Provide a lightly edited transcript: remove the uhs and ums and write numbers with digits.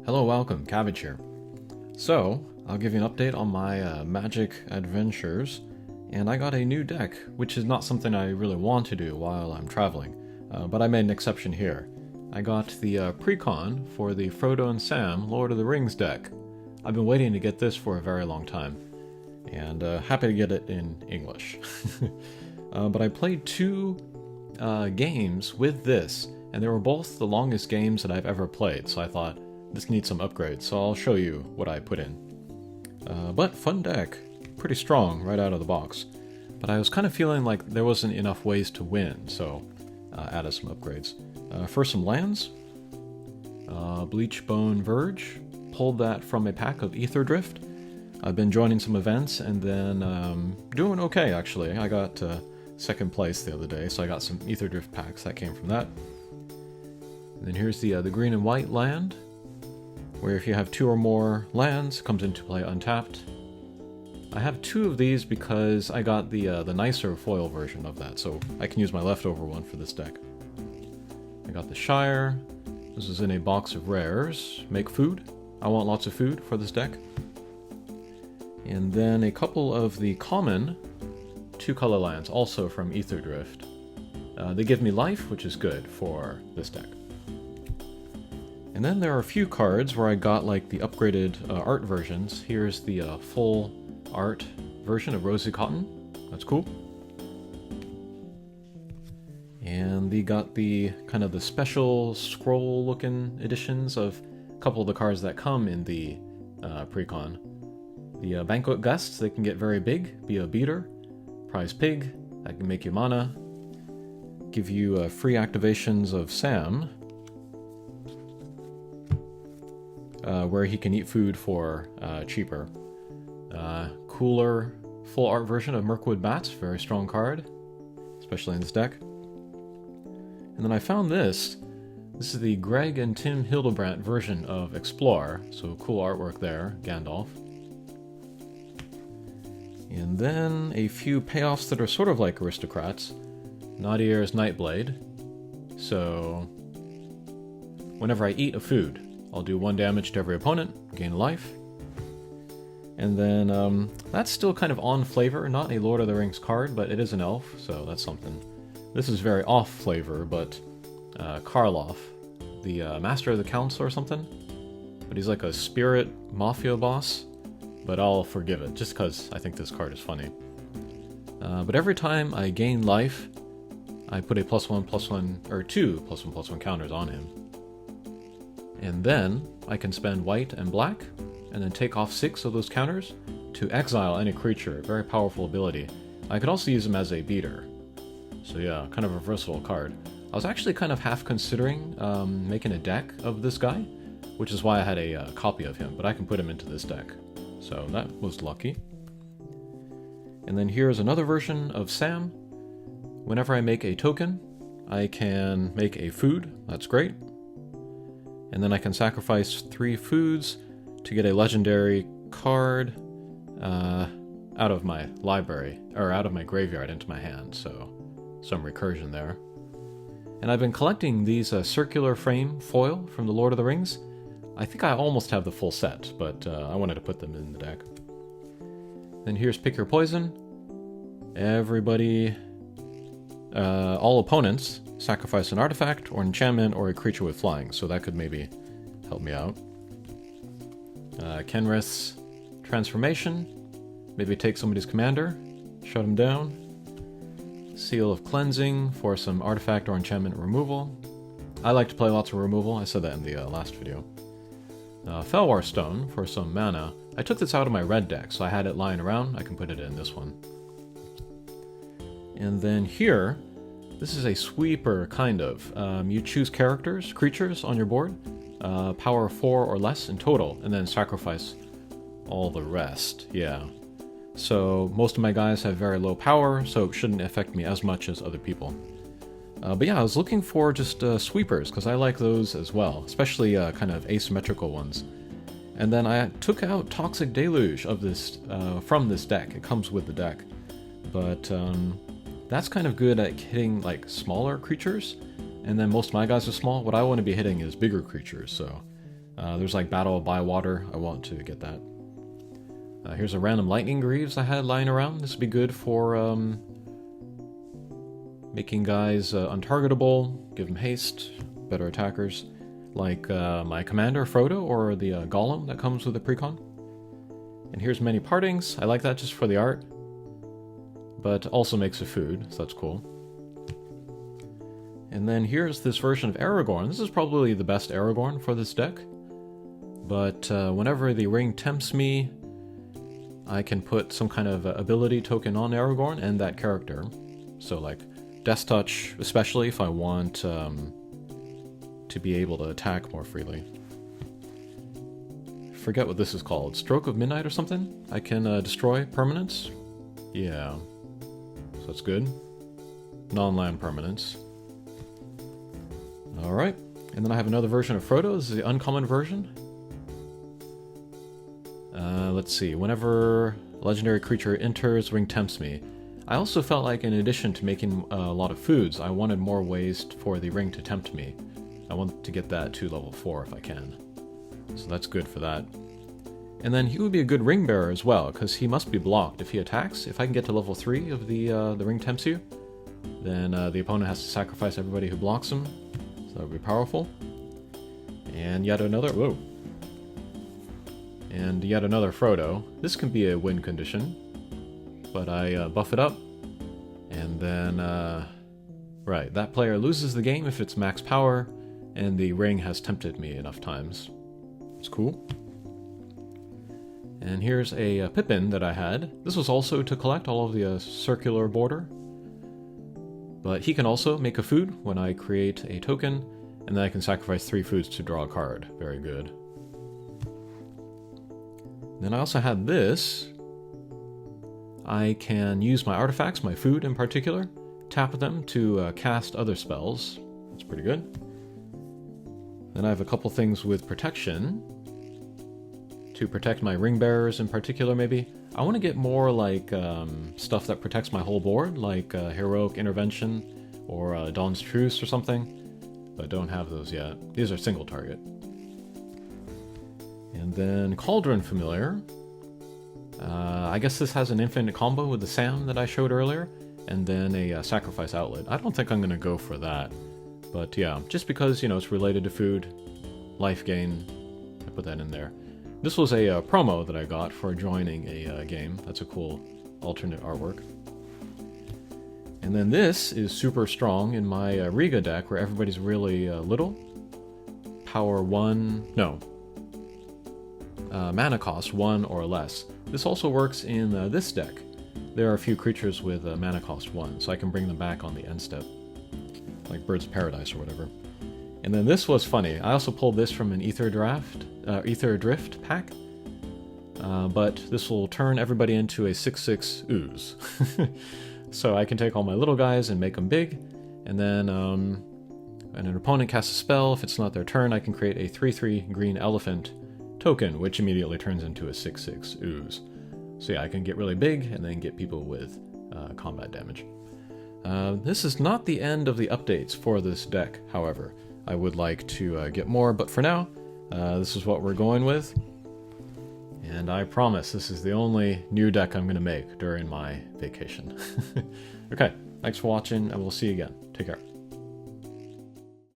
Hello, welcome, Cabbage here. So, I'll give you an update on my magic adventures, and I got a new deck, which is not something I really want to do while I'm traveling, but I made an exception here. I got the Precon for the Frodo and Sam Lord of the Rings deck. I've been waiting to get this for a very long time, and happy to get it in English. But I played two games with this, and they were both the longest games that I've ever played, so I thought, this needs some upgrades, so I'll show you what I put in. But fun deck, pretty strong right out of the box. But I was kind of feeling like there wasn't enough ways to win, so added some upgrades. First, some lands. Bleachbone Verge, pulled that from a pack of Ether Drift. I've been joining some events and then doing okay, actually. I got second place the other day, so I got some Ether Drift packs that came from that. And then here's the green and white land, where if you have two or more lands, it comes into play untapped. I have two of these because I got the nicer foil version of that, so I can use my leftover one for this deck. I got the Shire. This is in a box of rares. Make food. I want lots of food for this deck. And then a couple of the common two-color lands, also from Ether Drift. They give me life, which is good for this deck. And then there are a few cards where I got like the upgraded art versions. Here's the full art version of Rosy Cotton. That's cool. And they got the kind of the special scroll looking editions of a couple of the cards that come in the Precon. The Banquet Gusts, they can get very big, be a beater. Prize Pig, that can make you mana. Give you free activations of Sam, where he can eat food for cheaper. Cooler full art version of Mirkwood Bats, very strong card, especially in this deck. And then I found this. This is the Greg and Tim Hildebrandt version of Explore, so cool artwork there, Gandalf. And then a few payoffs that are sort of like Aristocrats. Nadier's Nightblade. So whenever I eat a food, I'll do 1 damage to every opponent, gain life. And then that's still kind of on flavor, not a Lord of the Rings card, but it is an elf, so that's something. This is very off flavor, but Karloff, the Master of the Council or something. But he's like a spirit mafia boss, but I'll forgive it, just because I think this card is funny. But every time I gain life, I put a +1/+1, or two +1/+1 counters on him. And then I can spend white and black, and then take off 6 of those counters to exile any creature. Very powerful ability. I could also use him as a beater. So yeah, kind of a versatile card. I was actually kind of half considering making a deck of this guy, which is why I had a copy of him, but I can put him into this deck. So that was lucky. And then here's another version of Sam. Whenever I make a token, I can make a food. That's great. And then I can sacrifice 3 foods to get a legendary card out of my library, or out of my graveyard into my hand, so some recursion there. And I've been collecting these circular frame foil from the Lord of the Rings. I think I almost have the full set, but I wanted to put them in the deck. Then here's Pick Your Poison. Everybody, all opponents, sacrifice an artifact or an enchantment or a creature with flying, so that could maybe help me out. Kenrith's Transformation, maybe take somebody's commander, shut him down. Seal of Cleansing for some artifact or enchantment removal. I like to play lots of removal, I said that in the last video. Felwar Stone for some mana. I took this out of my red deck, so I had it lying around. I can put it in this one. And then here, this is a sweeper, kind of. You choose creatures on your board, power 4 or less in total, and then sacrifice all the rest. Yeah. So most of my guys have very low power, so it shouldn't affect me as much as other people. But yeah, I was looking for just sweepers, because I like those as well, especially kind of asymmetrical ones. And then I took out Toxic Deluge of this from this deck. It comes with the deck. But that's kind of good at hitting like smaller creatures, and then most of my guys are small. What I want to be hitting is bigger creatures, so There's like Battle by Water. I want to get that. Here's a random lightning greaves I had lying around. This would be good for making guys untargetable, give them haste, better attackers, like my commander Frodo or the golem that comes with the precon. And here's many partings. I like that just for the art, but also makes a food, so that's cool. And then here's this version of Aragorn. This is probably the best Aragorn for this deck, but whenever the ring tempts me, I can put some kind of ability token on Aragorn and that character. So like Death Touch, especially if I want to be able to attack more freely. Forget what this is called. Stroke of Midnight or something? I can destroy permanents? Yeah. So that's good. Non-land permanents. Alright. And then I have another version of Frodo. This is the uncommon version. Let's see. Whenever a legendary creature enters, ring tempts me. I also felt like in addition to making a lot of foods, I wanted more ways for the ring to tempt me. I want to get that to level 4 if I can. So that's good for that. And then he would be a good ring bearer as well, because he must be blocked if he attacks. If I can get to level 3 of the ring tempts you, then the opponent has to sacrifice everybody who blocks him. So that would be powerful. And yet another... Whoa. And yet another Frodo. This can be a win condition, but I buff it up, and then, right, that player loses the game if it's max power, and the ring has tempted me enough times. It's cool. And here's a Pippin that I had. This was also to collect all of the circular border, but he can also make a food when I create a token, and then I can sacrifice 3 foods to draw a card. Very good. Then I also had this. I can use my artifacts, my food in particular, tap them to cast other spells. That's pretty good. Then I have a couple things with protection. To protect my ring bearers in particular, maybe. I want to get more like stuff that protects my whole board, like Heroic Intervention or Dawn's Truce or something. But I don't have those yet. These are single target. And then Cauldron Familiar. I guess this has an infinite combo with the Sam that I showed earlier, and then a Sacrifice Outlet. I don't think I'm going to go for that, but yeah, just because, you know, it's related to food, life gain, I put that in there. This was a promo that I got for joining a game. That's a cool alternate artwork. And then this is super strong in my Riga deck, where everybody's really little. Power 1... no. Mana cost 1 or less. This also works in this deck. There are a few creatures with mana cost 1, so I can bring them back on the end step. Like Birds of Paradise or whatever. And then this was funny. I also pulled this from an Ether Drift pack. But this will turn everybody into a 6/6 ooze. So I can take all my little guys and make them big, and then when an opponent casts a spell, if it's not their turn, I can create a 3/3 green elephant token, which immediately turns into a 6/6 ooze. So yeah, I can get really big and then get people with combat damage. This is not the end of the updates for this deck, however. I would like to get more, but for now, this is what we're going with. And I promise this is the only new deck I'm going to make during my vacation. Okay, thanks for watching, and we'll see you again. Take care.